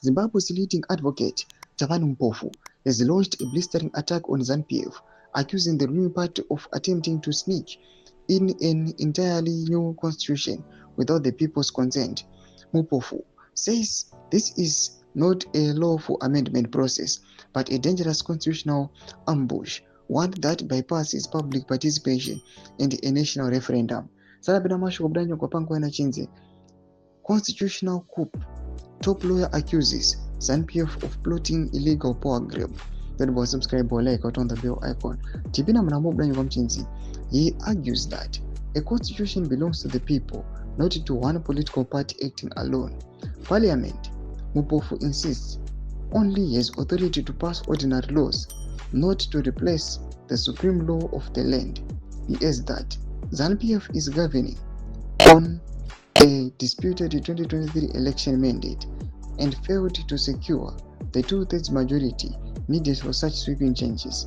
Zimbabwe's leading advocate, Tavan Mpofu, has launched a blistering attack on ZANU-PF, accusing the ruling party of attempting to sneak in an entirely new constitution without the people's consent. Mpofu says this is not a lawful amendment process, but a dangerous constitutional ambush, one that bypasses public participation in a national referendum. Constitutional coup. Top lawyer accuses ZANU-PF of plotting illegal power grab. That was subscribe or like or on the bell icon. Tibina Mnamobra Nyugamchinzi. He argues that a constitution belongs to the people, not to one political party acting alone. Parliament, Mpofu insists, only has authority to pass ordinary laws, not to replace the supreme law of the land. He adds that ZANU-PF is governing on a disputed 2023 election mandate and failed to secure the 2/3 majority needed for such sweeping changes.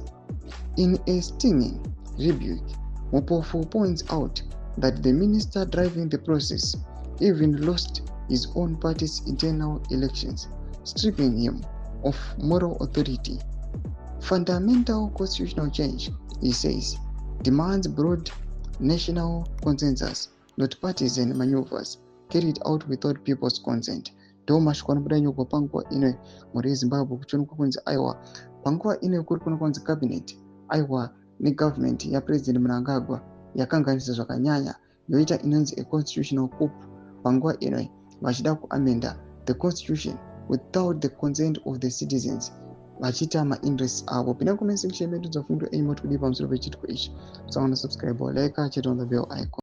In a stinging rebuke, Mpofu points out that the minister driving the process even lost his own party's internal elections, stripping him of moral authority. Fundamental constitutional change, he says, demands broad national consensus, not partisan maneuvers carried out without people's consent. Thomas Kwanbranyo kwa pangwa ine muri Zimbabwe kuchonuka kunzi aiwa pangwa ine kuri kuno kunzi cabinet aiwa ni government ya president Mnangagwa yakanganisa zvakanyanya yoita inonzi a constitutional coup. Pangwa ine vachida kuamenda the constitution without the consent of the citizens vachita ma-interests avo. Pinda comment section medu dzafundo enyu moti kudi pamusoro pechitiko ichi. Subscribe or like, check on the bell icon.